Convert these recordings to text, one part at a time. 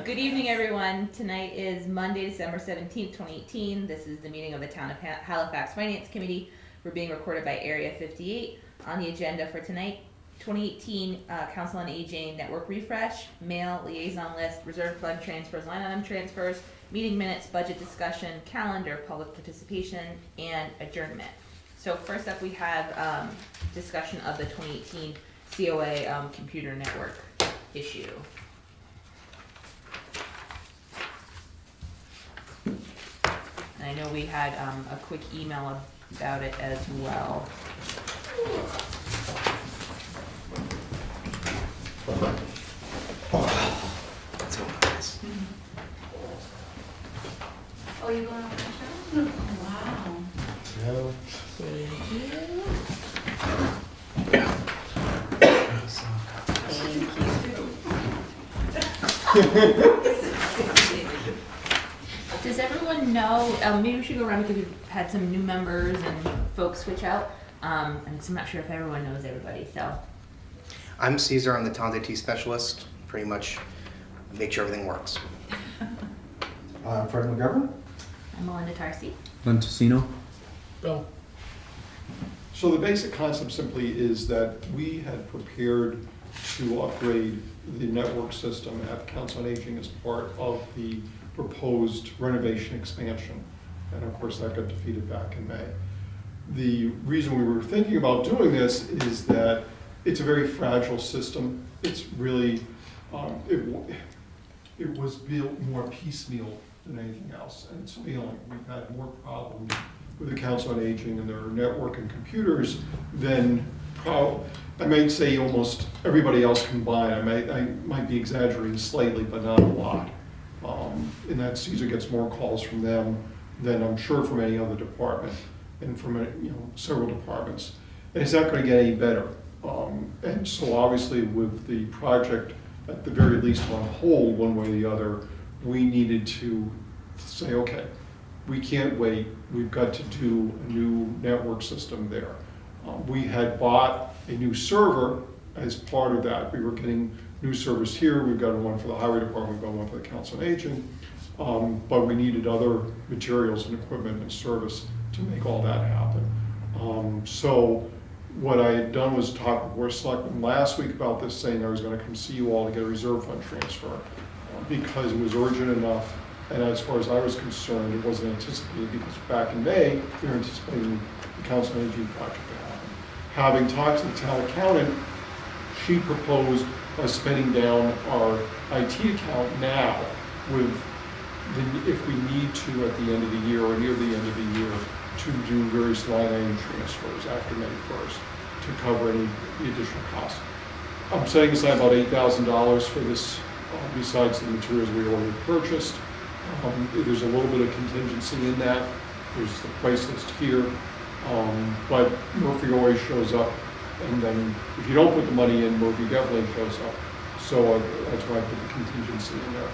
Good evening, everyone. Tonight is Monday, December 17th, 2018. This is the meeting of the Town of Halifax Finance Committee. We're being recorded by Area 58. On the agenda for tonight, 2018 Council on Aging Network Refresh, Mail, Liaison List, Reserve Fund Transfers, Line Item Transfers, Meeting Minutes, Budget Discussion, Calendar, Public Participation, and Adjournment. So first up, we have discussion of the 2018 COA computer network issue. And I know we had a quick email about it as well. Oh, you going on the show? Wow. No. Thank you. Does everyone know, maybe we should go around because we've had some new members and folks switch out. And so I'm not sure if everyone knows everybody, so. I'm Caesar, I'm the Town IT specialist, pretty much make sure everything works. I'm Fred McGovern. I'm Melinda Tarsi. Montesino. Bill. So the basic concept simply is that we had prepared to upgrade the network system at Council on Aging as part of the proposed renovation expansion. And of course that got defeated back in May. The reason we were thinking about doing this is that it's a very fragile system. It's really, it was built more piecemeal than anything else, and it's failing. We've had more problems with the Council on Aging and their network and computers than I might say almost everybody else combined. I might be exaggerating slightly, but not a lot. And that Caesar gets more calls from them than I'm sure from any other department, and from several departments. And it's not going to get any better. And so obviously with the project at the very least on hold one way or the other, we needed to say, okay, we can't wait. We've got to do a new network system there. We had bought a new server as part of that. We were getting new servers here. We've got one for the highway department, we've got one for the Council on Aging. But we needed other materials and equipment and service to make all that happen. So what I had done was talk with Board of Selectmen last week about this, saying I was going to come see you all to get a reserve fund transfer because it was urgent enough. And as far as I was concerned, it wasn't anticipated because back in May, we were anticipating the Council on Aging project to happen. Having talked to the town accountant, she proposed us spending down our IT account now if we need to at the end of the year or near the end of the year to do various line item transfers after May 1st to cover any additional costs. I'm setting aside about $8,000 for this, besides the materials we already purchased. There's a little bit of contingency in that. There's the price list here, but Murphy always shows up. And then if you don't put the money in, Murphy definitely shows up. So that's why I put the contingency in there.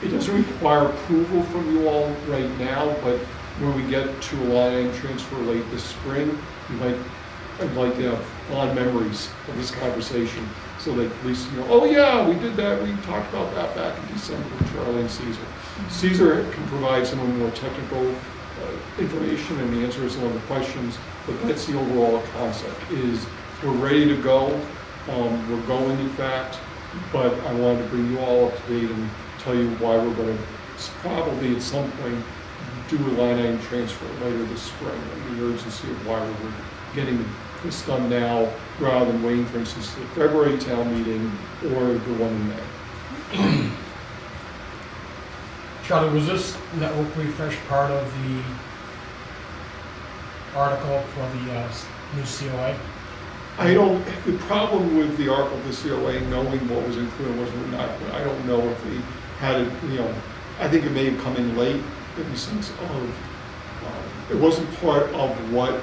It doesn't require approval from you all right now, but when we get to a line item transfer late this spring, I'd like to have fond memories of this conversation so that at least oh yeah, we did that, we talked about that back in December with Charlie and Caesar. Caesar can provide some of the more technical information and the answers to some of the questions, but that's the overall concept is we're ready to go. We're going in fact, but I wanted to bring you all up to date and tell you why we're going to probably at some point do a line item transfer later this spring and the urgency of why we're getting this done now rather than waiting, for instance, the February town meeting or the one in May. Charlie, was this network refresh part of the article for the new COA? The problem with the article of the COA, knowing what was included and was not, I don't know if they had it, I think it may have come in late in the sense of, it wasn't part of what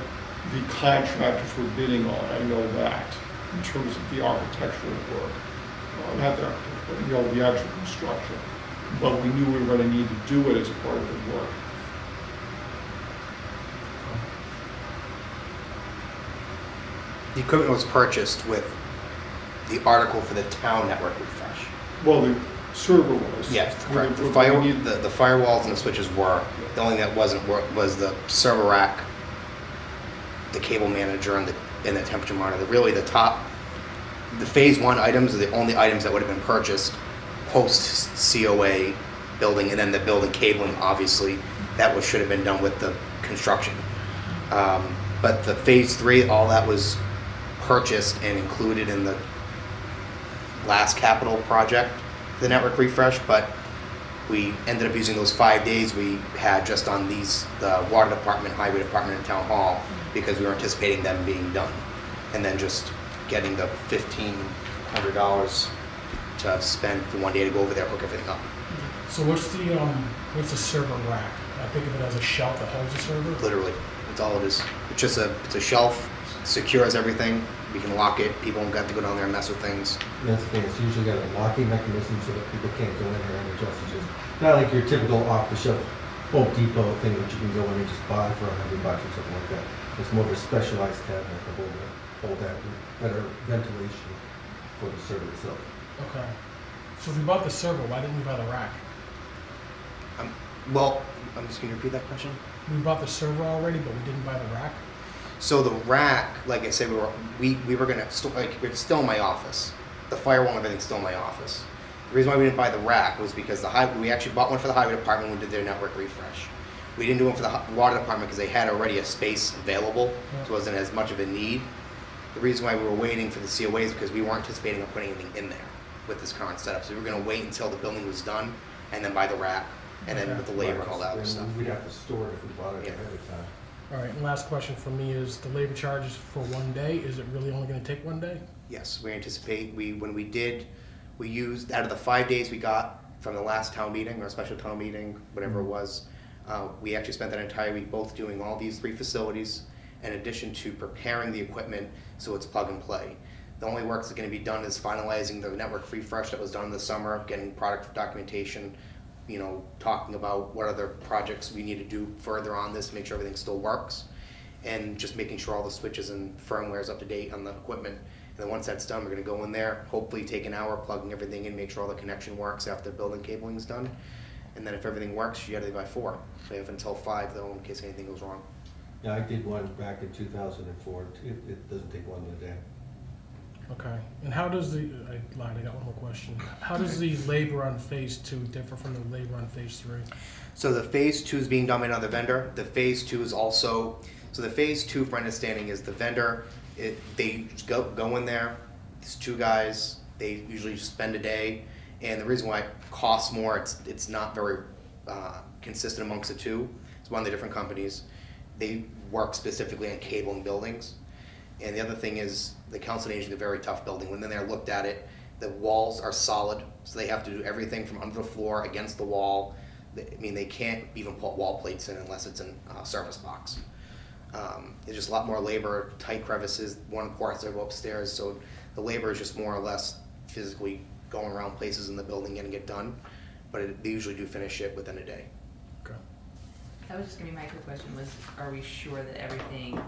the contractors were bidding on, I know that, in terms of the architectural work. Not the architectural, the actual construction. But we knew we were going to need to do it as part of the work. The equipment was purchased with the article for the town network refresh. Well, server was. Yes, correct. The We need- the firewalls and the switches were. The only thing that wasn't was the server rack, the cable manager, and the temperature monitor. Really, the phase one items are the only items that would have been purchased post COA building, and then the building cabling, obviously, that should have been done with the construction. But the phase three, all that was purchased and included in the last capital project, the network refresh, but we ended up using those 5 days we had just on the water department, highway department, and town hall, because we were anticipating them being done. And then just getting the $1,500 to spend for 1 day to go over there, hook everything up. So what's the server rack? I think of it as a shelf that holds a server. Literally, that's all it is. It's just it's a shelf, secures everything. We can lock it. People don't have to go down there and mess with things. That's the thing, it's usually got a locking mechanism so that people can't go in there and adjust. It's just not like your typical off-the-shelf Home Depot thing that you can go in and just buy for $100 or something like that. It's more of a specialized cabinet to hold that with better ventilation for the server itself. Okay. So if we bought the server, why didn't we buy the rack? Well, I'm just going to repeat that question. We bought the server already, but we didn't buy the rack. So the rack, like I said, we were gonna it's still in my office. The firewall and everything's still in my office. The reason why we didn't buy the rack was because we actually bought one for the highway department when we did their network refresh. We didn't do one for the water department because they had already a space available, so it wasn't as much of a need. The reason why we were waiting for the COA is because we weren't anticipating on putting anything in there with this current setup. So we were gonna wait until the building was done and then buy the rack, and then with the labor and all that other And stuff. We'd have to store it if we bought it Yeah. ahead of time. All right, and last question for me is the labor charges for 1 day, is it really only gonna take 1 day? Yes, we anticipate, we used, out of the 5 days we got from the last town meeting, or special town meeting, whatever it was, we actually spent that entire week both doing all these 3 facilities, in addition to preparing the equipment so it's plug and play. The only work that's gonna be done is finalizing the network refresh that was done in the summer, getting product documentation, talking about what other projects we need to do further on this to make sure everything still works, and just making sure all the switches and firmware is up to date on the equipment. And then once that's done, we're gonna go in there, hopefully take an hour plugging everything in, make sure all the connection works after the building cabling is done. And then if everything works, you gotta do by 4. So you have until 5 though, in case anything goes wrong. Yeah, I did one back in 2004. It doesn't take one a day. Okay, and how does I lied, I got one more question. How does the labor on phase 2 differ from the labor on phase 3? So the phase 2 is being done by another vendor. The phase 2 is also, so the phase 2, for understanding, is the vendor, they just go in there, it's 2 guys, they usually just spend a day, and the reason why it costs more, it's not very consistent amongst the 2. It's one of the different companies. They work specifically on cabling buildings. And the other thing is, the council on aging is a very tough building. When they looked at it, the walls are solid, so they have to do everything from under the floor against the wall. They can't even put wall plates in unless it's in a surface box. It's just a lot more labor, tight crevices, one port has to go upstairs, so the labor is just more or less physically going around places in the building getting it done. But they usually do finish it within a day. Okay. That was just gonna be my quick question was, are we sure that everything,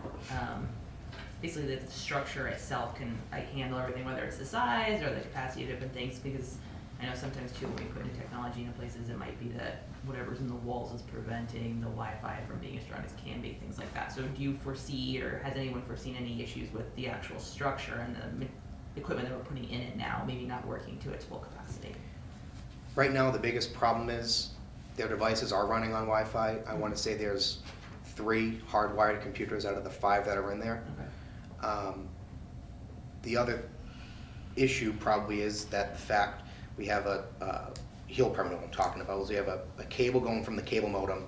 basically that the structure itself can handle everything, whether it's the size or the capacity of different things? Because I know sometimes too, when we put new technology into places, it might be that whatever's in the walls is preventing the Wi-Fi from being as strong as it can be, things like that. So do you foresee, or has anyone foreseen any issues with the actual structure and the equipment that we're putting in it now, maybe not working to its full capacity? Right now, the biggest problem is their devices are running on Wi-Fi. I want to say there's 3 hardwired computers out of the 5 that are in there. Okay. The other issue probably is that the fact we have a heel permanent I'm talking about is we have a cable going from the cable modem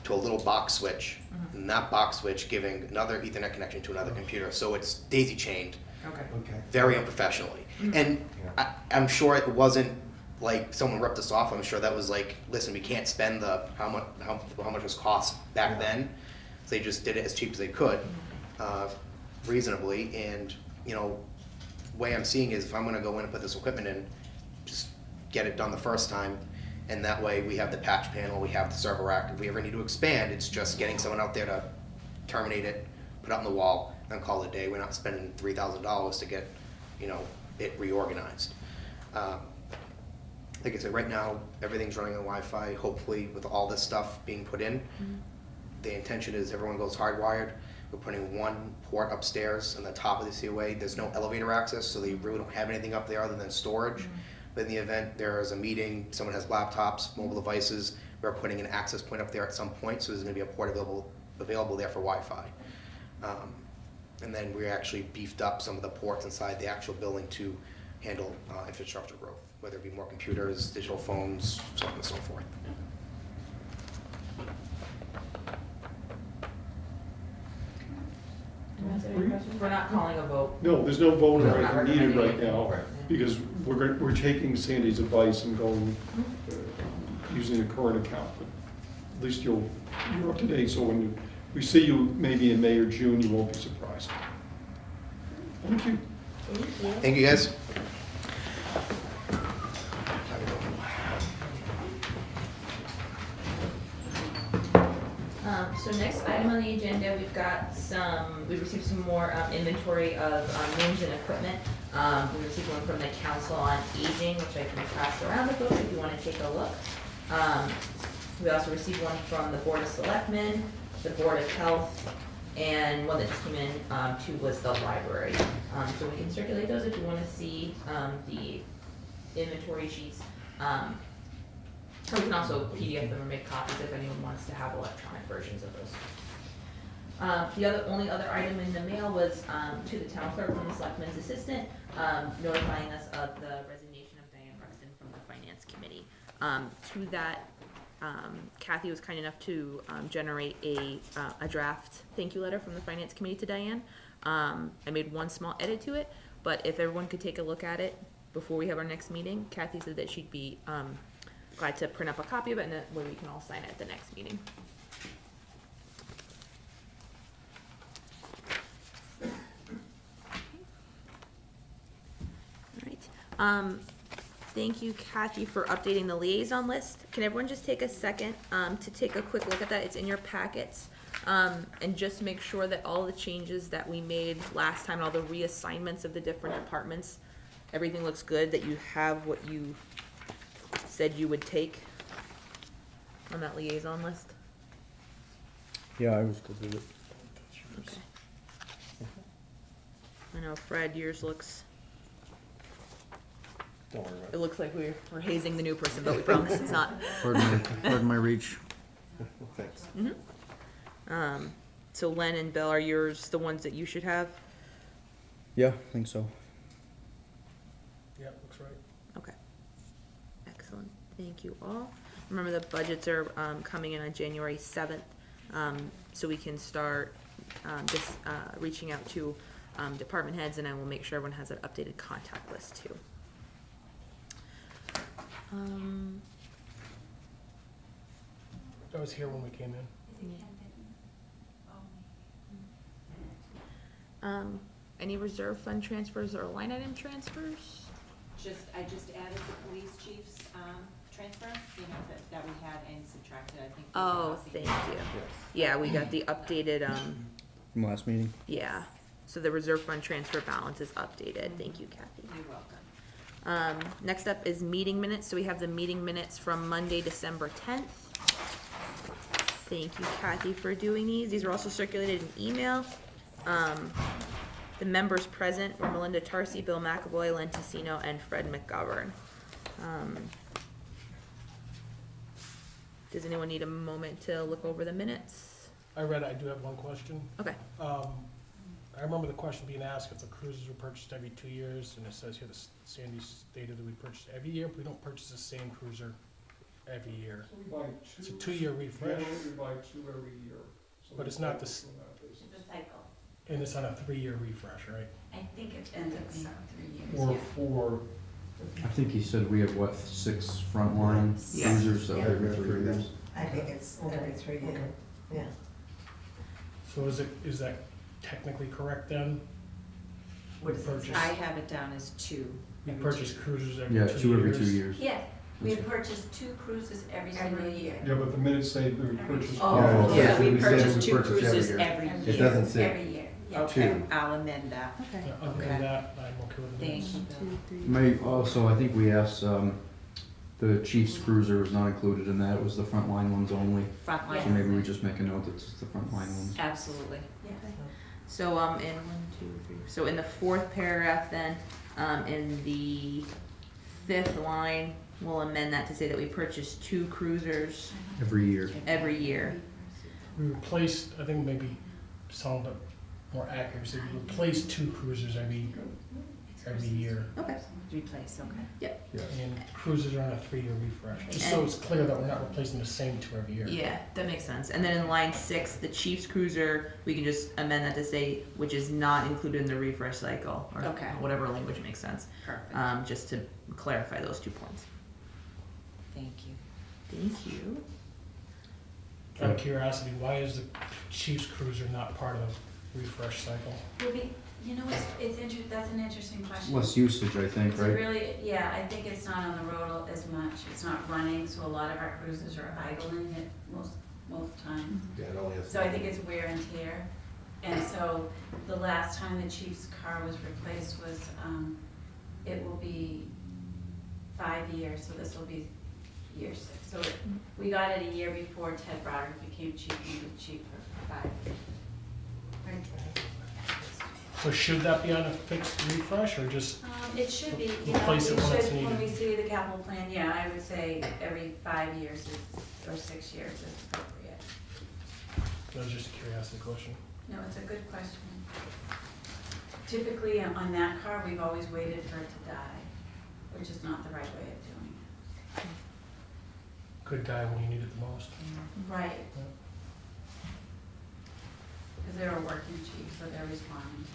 to a little box switch, and that box switch giving another Ethernet connection to another computer. So it's daisy chained Okay. Okay. very unprofessionally. And I'm sure it wasn't like someone ripped us off. I'm sure that was like, listen, we can't spend how much was cost back then. So they just did it as cheap as they could. Reasonably, and the way I'm seeing is if I'm going to go in and put this equipment in, just get it done the first time, and that way we have the patch panel, we have the server rack. If we ever need to expand, it's just getting someone out there to terminate it, put it on the wall, and call it a day. We're not spending $3,000 to get it reorganized. like I said, right now, everything's running on Wi-Fi. Hopefully, with all this stuff being put in, the intention is everyone goes hardwired. We're putting one port upstairs on the top of the COA. There's no elevator access, so they really don't have anything up there other than storage. But in the event there is a meeting, someone has laptops, mobile devices, we're putting an access point up there at some point, so there's gonna be a port available there for Wi-Fi. And then we actually beefed up some of the ports inside the actual building to handle infrastructure growth, whether it be more computers, digital phones, so on and so forth. We're not calling a vote. No, there's no vote or No, not anything needed right recommending. now, because we're taking Sandy's advice and going, using the current account. But at least you're up to date, so when we see you maybe in May or June, you won't be surprised. Thank you. Thank you, guys. So next item on the agenda, we received some more inventory of names and equipment. We received one from the Council on Aging, which I can pass around to folks if you want to take a look. We also received one from the Board of Selectmen, the Board of Health, and one that just came in too was the library. So we can circulate those if you want to see the inventory sheets. Or we can also PDF them or make copies if anyone wants to have electronic versions of those. The only other item in the mail was to the town clerk from the selectman's assistant, notifying us of the resignation of Diane Ruxton from the finance committee. To that, Kathy was kind enough to generate a draft thank you letter from the finance committee to Diane. I made one small edit to it, but if everyone could take a look at it before we have our next meeting, Kathy said that she'd be glad to print up a copy of it and that way we can all sign it at the next meeting. All right. Thank you, Kathy, for updating the liaison list. Can everyone just take a second to take a quick look at that? It's in your packets. And just make sure that all the changes that we made last time, all the reassignments of the different departments, everything looks good, that you have what you said you would take on that liaison list? Yeah, I was good with it. Okay. I know, Fred, yours looks, Don't worry about it looks like we're hazing the new person, but we promise it's not. Pardon my reach. it. Thanks. So Len and Bill, are yours the ones that you should have? Yeah, I think so. Yeah, looks right. Okay. Excellent. Thank you all. Remember, the budgets are coming in on January 7th, so we can start just reaching out to department heads, and I will make sure everyone has an updated contact list too. I was here when we came in. Any reserve fund transfers or line item transfers? I just added the police chief's, transfer, that we had and subtracted, I think. Oh, thank you. Yeah, we got the updated, From last meeting. yeah. So the reserve fund transfer balance is updated. Thank you, Kathy. You're welcome. Next up is meeting minutes. So we have the meeting minutes from Monday, December 10th. Thank you, Kathy, for doing these. These are also circulated in email. The members present were Melinda Tarsi, Bill McAvoy, Len Tessino, and Fred McGovern. Does anyone need a moment to look over the minutes? I read it, I do have one question. Okay. I remember the question being asked if the cruisers were purchased every 2 years, and it says here that Sandy stated that we purchase every year, but we don't purchase the same cruiser every year. So we buy It's a two. 2-year refresh, We buy two every year. So But it's not the s- on that basis. It's a cycle. and it's on a 3-year refresh, right? I think it ends up being 3 years. Or yeah. four. I think he said we have, what, 6 frontline Yeah. cruisers, so Yeah. every 3 years. I think it's every 3 years, yeah. So is that technically correct then? We purchase, I have it down as 2. we purchase cruisers every 2 Yeah, years? 2 every 2 years. Yeah, we purchase 2 cruises every single year. Yeah, but the minutes say that we purchase. Oh, Yeah, it yeah, says we we said purchase we 2 purchase every cruises year. every year. It doesn't say Every year, yeah. two. I'll amend that. Okay. Yeah, other Okay. than that, I'm okay with the Thank minutes. you, Bill. May, also, I think we asked, The Chiefs cruiser was not included in that, it was the frontline ones only. Frontline. So maybe we just make a note that it's the frontline ones. Absolutely. So, in 1, 2, 3, so in the fourth paragraph then, in the fifth line, we'll amend that to say that we purchased 2 cruisers Every year. every year. We replaced, I think maybe sound more accurate, so we replaced 2 cruisers every year. Okay. Replace, okay. And cruisers are on a 3-year refresh, just so it's clear that we're not replacing the same 2 every year. Yeah, that makes sense. And then in line 6, the Chiefs cruiser, we can just amend that to say, which is not included in the refresh cycle, or Okay. whatever language makes sense, Perfect. just to clarify those 2 points. Thank you. Thank you. Out of curiosity, why is the Chiefs cruiser not part of the refresh cycle? Will be, you know, that's an interesting question. Less usage, I think, It's right? really, yeah, I think it's not on the road as much, it's not running, so a lot of our cruisers are idling it most times. Yeah, it only has. So I think it's wear and tear. And so the last time the chief's car was replaced was, it will be 5 years, so this will be year 6. So we got it a year before Ted Broderick became chief, and he was chief for 5 years. So should that be on a fixed refresh, or just, It should be, you know, Replace it it when it's should, when we needed. see the capital plan, yeah, I would say every 5 years is, or 6 years is appropriate. that was just a curiosity question. No, it's a good question. Typically, on that car, we've always waited for it to die, which is not the right way of doing it. Could die when you need it the most. Right. Because they're a working chief, so they're responding.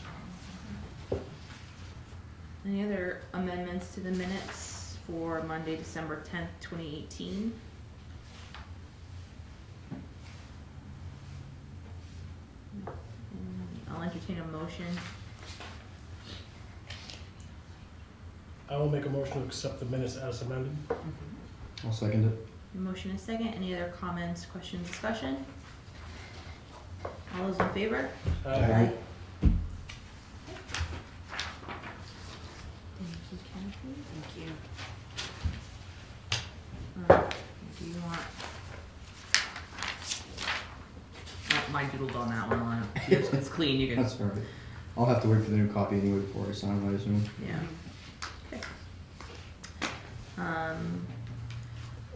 Any other amendments to the minutes for Monday, December 10th, 2018? I'll entertain a motion. I will make a motion to accept the minutes as amended. I'll second it. Motion is second. Any other comments, questions, discussion? All those in favor? Aye. Thank you, Kathy. Thank you. Do you want? Oh, my doodled on that one. It's clean. You can. That's all right. I'll have to wait for the new copy anyway before I sign it, I assume. Yeah. Okay.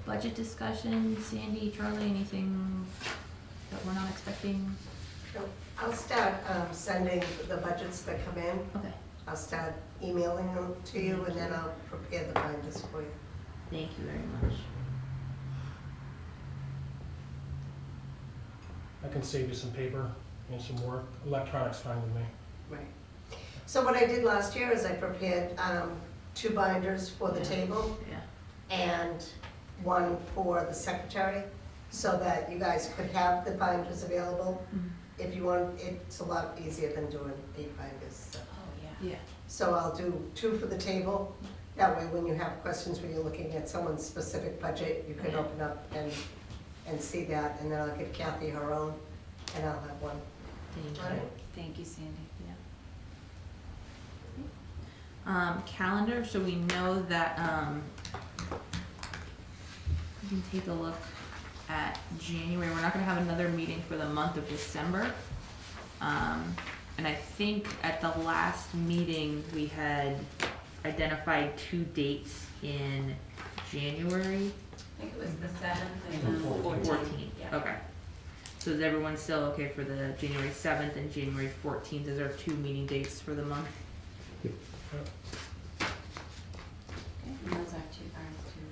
Budget discussion, Sandy, Charlie, anything that we're not expecting? I'll start sending the budgets that come in. Okay, I'll start emailing them to you, and then I'll prepare the binders for you. thank you very much. I can save you some paper and some work. Electronic's fine with me. Right. So what I did last year is I prepared 2 binders for the table Yeah. and 1 for the secretary, so that you guys could have the binders available. If you want, it's a lot easier than doing 8 binders. So. Oh, yeah. Yeah. So I'll do 2 for the table. That way, when you have questions, when you're looking at someone's specific budget, you can open up and see that, and then I'll give Kathy her own, and I'll have 1. Thank you. All right. Thank you, Sandy. Calendar, so we know that, we can take a look at January. We're not gonna have another meeting for the month of December. And I think at the last meeting, we had identified 2 dates in January. I think it was the 7th and the 14th. 14th, Yeah. okay. So is everyone still okay for the January 7th and January 14th as our 2 meeting dates for the month? And those are 2 ours too.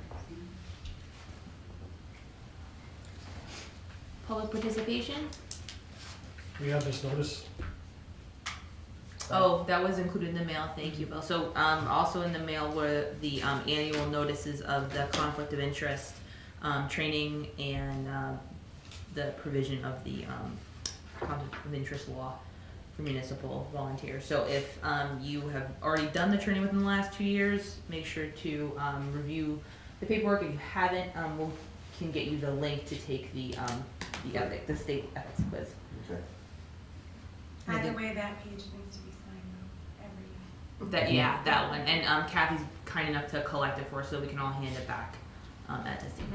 Public participation? We have this notice. Oh, that was included in the mail, thank you, Bill. So, also in the mail were the, annual notices of the conflict of interest, training and, the provision of the, conflict of interest law for municipal volunteers. So if, you have already done the training within the last 2 years, make sure to, review the paperwork. If you haven't, can get you the link to take the the state ethics quiz. Okay. Either way, that page needs to be signed though, every year. That, yeah, that one, and Kathy's kind enough to collect it for us so we can all hand it back that testing.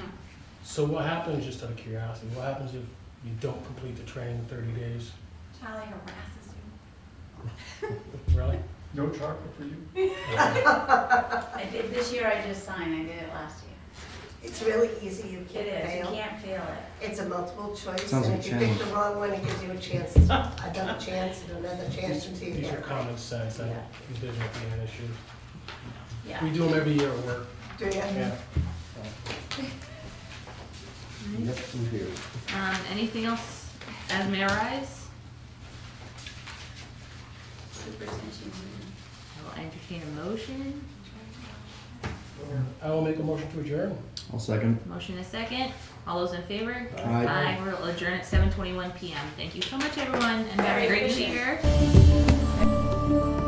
So what happens, just out of curiosity, what happens if you don't complete the training in 30 days? Charlie harasses you. Really? No chocolate for you? I did, this year I just signed, I did it last year. It's really easy, you It can't is, you fail. can't fail it. It's a multiple choice, Sounds and like if you pick challenge. the wrong one, it gives you a chance, another chance, and another chance until you These get are it. common sense, I don't Yeah. envision it being an issue. Yeah. We do them every year at work, Do you? yeah. Yep, we do. Anything else as may arise? Superstition. I will entertain a motion. I will make a motion to adjourn. I'll second. Motion is second. All those in favor? Aye. We'll adjourn at 7:21 PM. Thank you so much, everyone, and have a Very great new efficient. year.